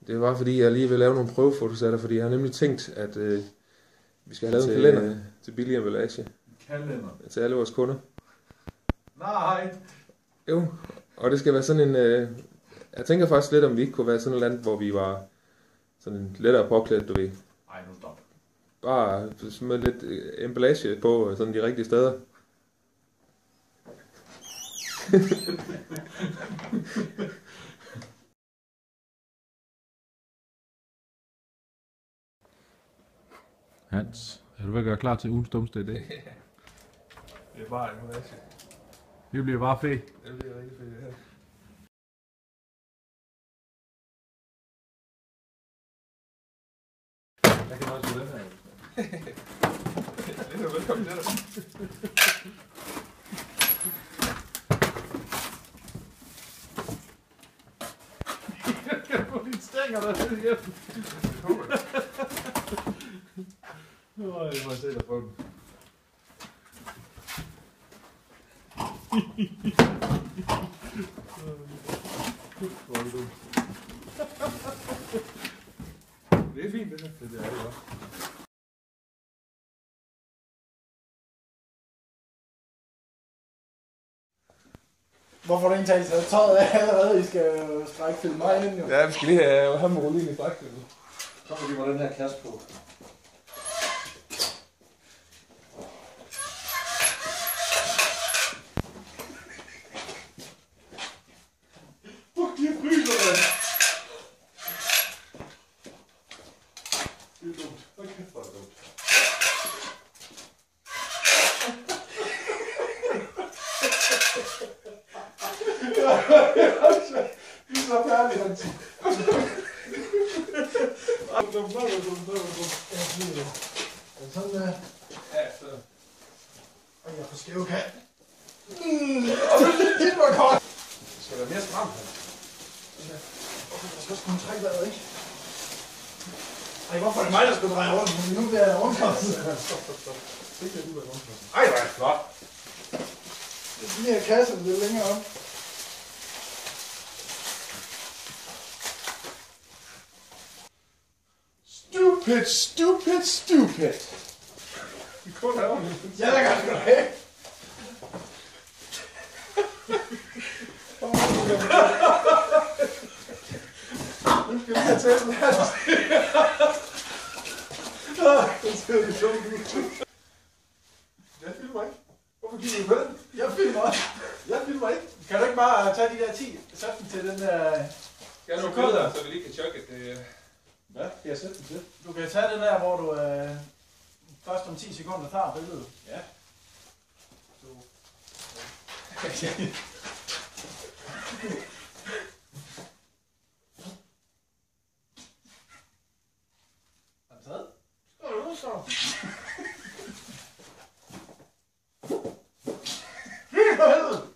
Det var fordi, jeg lige vil lave nogle prøvefotos af det, fordi jeg har nemlig tænkt, at vi skal have lavet en kalender til billig emballage. Kalender? Til alle vores kunder. Nej! Jo, og det skal være sådan en... jeg tænker faktisk lidt, om vi ikke kunne være sådan et land, hvor vi var sådan en lettere påklædt, du ved. Ej, nu stop. Bare med lidt emballage på sådan de rigtige steder. Hans, er du ved at gøre klar til ugens dumste i dag? Det er bare emballage. Det bliver bare fedt. Det bliver rigtig fedt, ja. Jeg kan også den her. Det er velkommen til dig. Jeg kan få dine stænger der hjem. Jeg må se dig på den. Det er fint, det her. Det er det godt. Hvorfor er du egentlig taget tøjet af allerede? I skal strækfilme mig ind, jo. Ja, vi skal lige have ham med rullingen i strækfilmen. Så må vi give mig den her kasse på. De fryser, mand! Det er dumt. Hvor kæft, hvor er det dumt. Vi er så færdige, Hans. Sådan der. Ja, så. Og jeg får skæve kant. Det var godt. Det skal være mere stramt her. Jeg skal også kunne trække vejret, ikke? Ej, hvorfor er det mig, der skal dreje rundt? Men nu bliver jeg rundkastet. Det kan du være rundt. Ej, hvor er det flot. De her kasser lidt længere op. Stupid, stupid, stupid. Vi kun laver det. Ja, der kan du have. Nu skal vi have taget den her. Den ser det dumt ud. Jeg filmer ikke. Hvorfor kigger du på den? Jeg filmer også. Jeg filmer ikke. Kan du ikke bare tage de der 10 sæt dem til den der... Skal jeg nogle billeder, så vi lige kan tjekke, at det... Hvad skal jeg sætte den til? Du kan tage den der, hvor du først om 10 sekunder tager billedet. Ja. Har du taget? Står du nu så? Fy for helvede!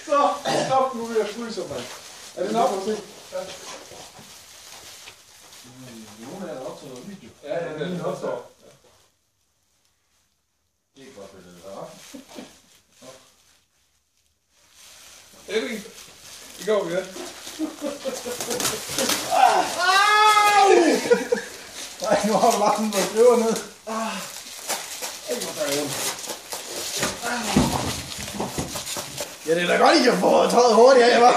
Så, stop nu, jeg fryser, mand. Er det nok? Ja. Nogle af jer er optaget af video. Ja, det er Min det. opstår. Det er godt billede, der var. Det er fint. Det går vi, ja. Nej, nu har du bare sådan noget skriver ned. Ej, hvor gør jeg ondt. Ja, det er da godt, I kan få tøjet hurtigt af, hva'?